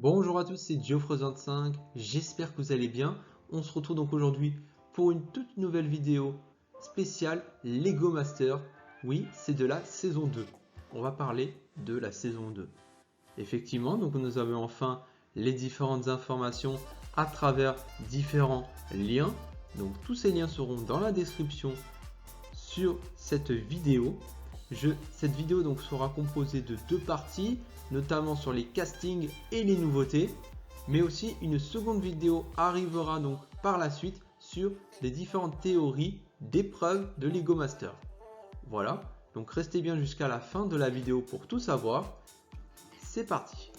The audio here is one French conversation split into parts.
Bonjour à tous, c'est Geoffreuse25, j'espère que vous allez bien. On se retrouve donc aujourd'hui pour une toute nouvelle vidéo spéciale Lego Master. Oui, c'est de la saison 2. On va parler de la saison 2. Effectivement, donc nous avons enfin les différentes informations à travers différents liens. Donc tous ces liens seront dans la description sur cette vidéo. Cette vidéo donc sera composée de deux parties, notamment sur les castings et les nouveautés, mais aussi une seconde vidéo arrivera donc par la suite sur les différentes théories d'épreuves de Lego Master. Voilà, donc restez bien jusqu'à la fin de la vidéo pour tout savoir. C'est parti.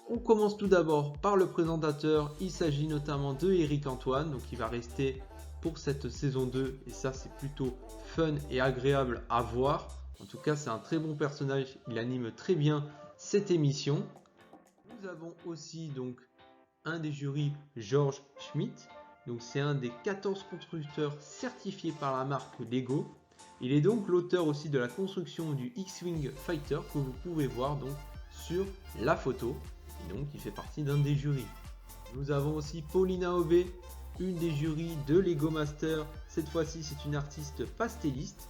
On commence tout d'abord par le présentateur. Il s'agit notamment de Eric Antoine, donc il va rester pour cette saison 2 et ça c'est plutôt fun et agréable à voir. En tout cas c'est un très bon personnage, il anime très bien cette émission. Nous avons aussi donc un des jurys, George Schmidt, donc c'est un des 14 constructeurs certifiés par la marque Lego. Il est donc l'auteur aussi de la construction du X-Wing Fighter que vous pouvez voir donc sur la photo, et donc il fait partie d'un des jurys. Nous avons aussi Paulina Aubé, une des jurys de Lego Master. Cette fois-ci c'est une artiste pastelliste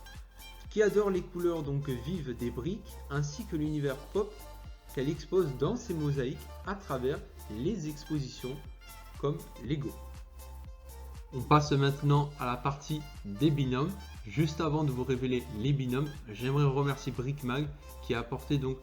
qui adore les couleurs donc vives des briques ainsi que l'univers pop qu'elle expose dans ses mosaïques à travers les expositions comme Lego. On passe maintenant à la partie des binômes. Juste avant de vous révéler les binômes, j'aimerais remercier Brickmag qui a apporté donc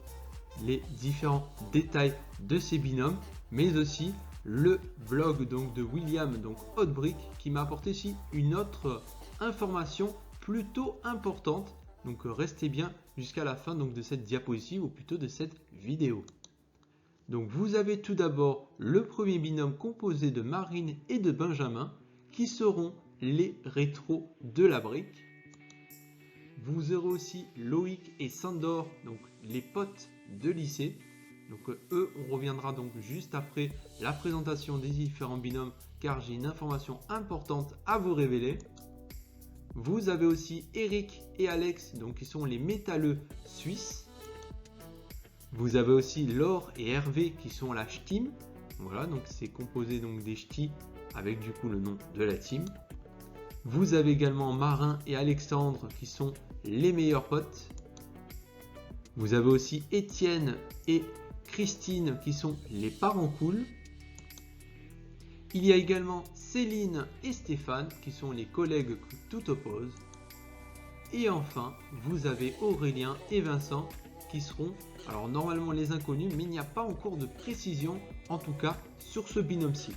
les différents détails de ces binômes, mais aussi le blog donc de William, donc Hot Brick, qui m'a apporté aussi une autre information plutôt importante. Donc restez bien jusqu'à la fin donc de cette diapositive ou plutôt de cette vidéo. Donc vous avez tout d'abord le premier binôme composé de Marine et de Benjamin qui seront les rétros de la brique. Vous aurez aussi Loïc et Sandor, donc les potes de lycée. Donc eux, on reviendra donc juste après la présentation des différents binômes car j'ai une information importante à vous révéler. Vous avez aussi Eric et Alex, donc qui sont les métalleux suisses. Vous avez aussi Laure et Hervé qui sont la Team. Voilà, donc c'est composé donc des ch'tis avec du coup le nom de la team. Vous avez également Marin et Alexandre qui sont les meilleurs potes. Vous avez aussi Étienne et Christine qui sont les parents cool. Il y a également Céline et Stéphane qui sont les collègues que tout oppose. Et enfin, vous avez Aurélien et Vincent qui seront, alors normalement les inconnus, mais il n'y a pas encore de précision en tout cas sur ce binôme-ci.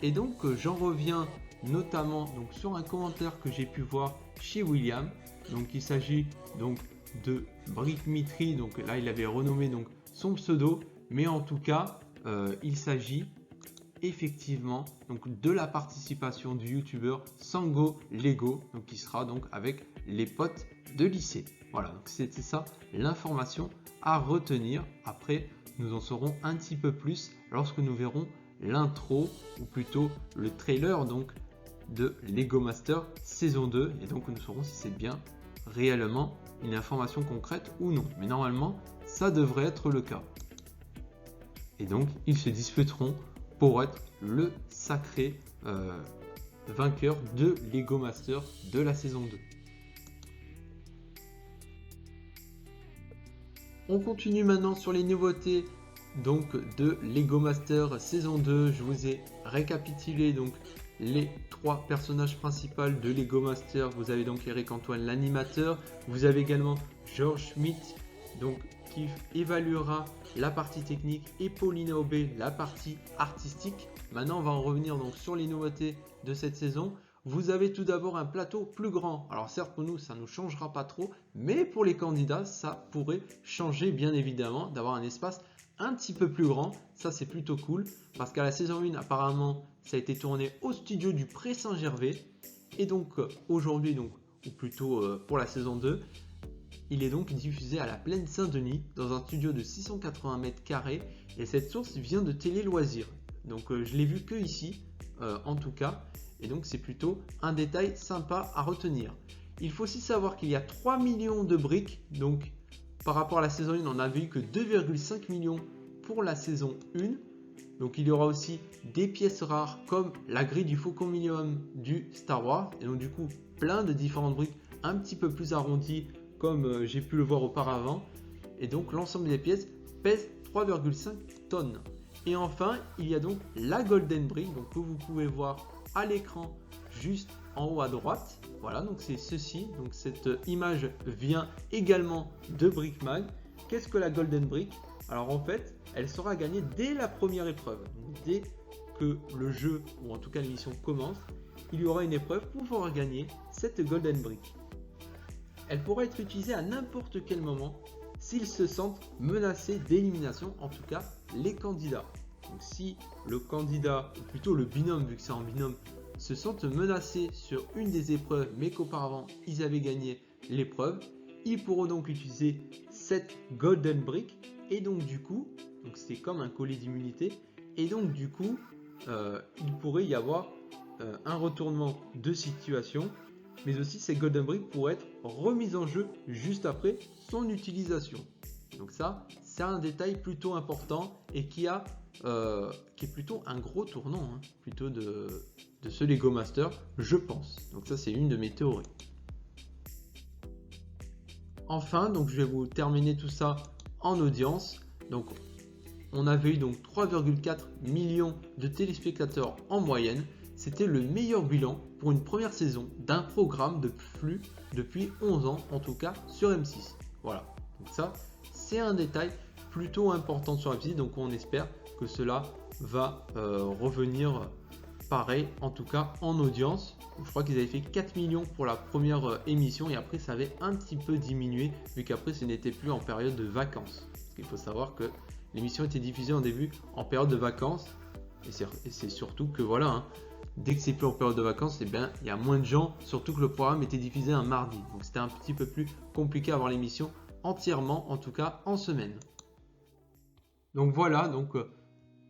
Et donc j'en reviens notamment donc sur un commentaire que j'ai pu voir chez William. Donc il s'agit donc de Brickmitry, donc là il avait renommé donc son pseudo, mais en tout cas il s'agit effectivement donc de la participation du youtubeur Sango Lego, donc qui sera donc avec les potes de lycée. Voilà, donc c'était ça l'information à retenir. Après nous en saurons un petit peu plus lorsque nous verrons l'intro ou plutôt le trailer donc de Lego Master saison 2 et donc nous saurons si c'est bien réellement une information concrète ou non, mais normalement ça devrait être le cas. Et donc ils se disputeront pour être le sacré vainqueur de Lego Master de la saison 2. On continue maintenant sur les nouveautés donc de Lego Master saison 2. Je vous ai récapitulé donc les trois personnages principaux de Lego Master. Vous avez donc Eric Antoine l'animateur, vous avez également George Schmidt donc qui évaluera la partie technique et Paulina Aubé la partie artistique. Maintenant on va en revenir donc sur les nouveautés de cette saison. Vous avez tout d'abord un plateau plus grand. Alors certes pour nous ça ne nous changera pas trop, mais pour les candidats ça pourrait changer bien évidemment d'avoir un espace un petit peu plus grand. Ça c'est plutôt cool parce qu'à la saison 1 apparemment ça a été tourné au studio du Pré Saint-Gervais et donc aujourd'hui donc ou plutôt pour la saison 2 il est donc diffusé à la Plaine Saint-Denis dans un studio de 680 mètres carrés et cette source vient de Télé Loisirs. Donc je l'ai vu que ici en tout cas et donc c'est plutôt un détail sympa à retenir. Il faut aussi savoir qu'il y a 3 millions de briques donc par rapport à la saison 1, on n'avait eu que 2,5 millions pour la saison 1. Donc il y aura aussi des pièces rares comme la grille du Faucon Millennium du Star Wars. Et donc du coup, plein de différentes briques un petit peu plus arrondies comme j'ai pu le voir auparavant. Et donc l'ensemble des pièces pèse 3,5 tonnes. Et enfin, il y a donc la Golden Brick, donc que vous pouvez voir à l'écran juste en haut à droite. Voilà, donc c'est ceci. Donc cette image vient également de Brickmag. Qu'est-ce que la Golden Brick? Alors en fait, elle sera gagnée dès la première épreuve. Donc, dès que le jeu, ou en tout cas l'émission commence, il y aura une épreuve pour pouvoir gagner cette Golden Brick. Elle pourra être utilisée à n'importe quel moment s'ils se sentent menacés d'élimination, en tout cas les candidats. Donc si le candidat, ou plutôt le binôme, vu que c'est en binôme, se sentent menacés sur une des épreuves, mais qu'auparavant ils avaient gagné l'épreuve, ils pourront donc utiliser cette Golden Brick. Et donc du coup, c'est comme un collier d'immunité, et donc du coup, il pourrait y avoir un retournement de situation, mais aussi ces Golden Brick pourraient être remises en jeu juste après son utilisation. Donc ça, c'est un détail plutôt important et qui est plutôt un gros tournant, hein, plutôt de ce Lego Master, je pense. Donc ça, c'est une de mes théories. Enfin, donc je vais vous terminer tout ça en audience. Donc on avait eu donc 3,4 millions de téléspectateurs en moyenne. C'était le meilleur bilan pour une première saison d'un programme de flux depuis 11 ans, en tout cas sur M6. Voilà, donc ça c'est un détail plutôt important sur M6, donc on espère que cela va revenir pareil, en tout cas en audience. Je crois qu'ils avaient fait 4 millions pour la première émission et après ça avait un petit peu diminué vu qu'après ce n'était plus en période de vacances. Parce qu'il faut savoir que l'émission était diffusée en début en période de vacances et c'est surtout que voilà, hein, dès que c'est plus en période de vacances, eh bien, il y a moins de gens, surtout que le programme était diffusé un mardi. Donc c'était un petit peu plus compliqué à avoir l'émission entièrement, en tout cas en semaine. Donc voilà,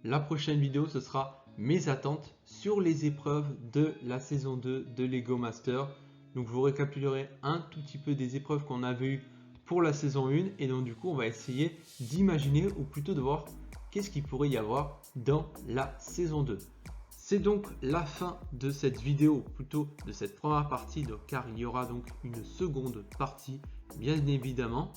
la prochaine vidéo ce sera mes attentes sur les épreuves de la saison 2 de Lego Master. Donc je vous récapitulerai un tout petit peu des épreuves qu'on avait eues pour la saison 1 et donc du coup on va essayer d'imaginer ou plutôt de voir qu'est-ce qu'il pourrait y avoir dans la saison 2. C'est donc la fin de cette vidéo, plutôt de cette première partie, car il y aura donc une seconde partie bien évidemment.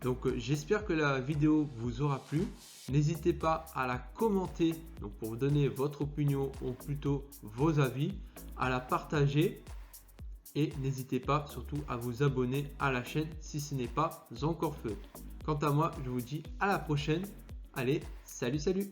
Donc j'espère que la vidéo vous aura plu. N'hésitez pas à la commenter donc pour vous donner votre opinion ou plutôt vos avis, à la partager et n'hésitez pas surtout à vous abonner à la chaîne si ce n'est pas encore fait. Quant à moi, je vous dis à la prochaine. Allez, salut!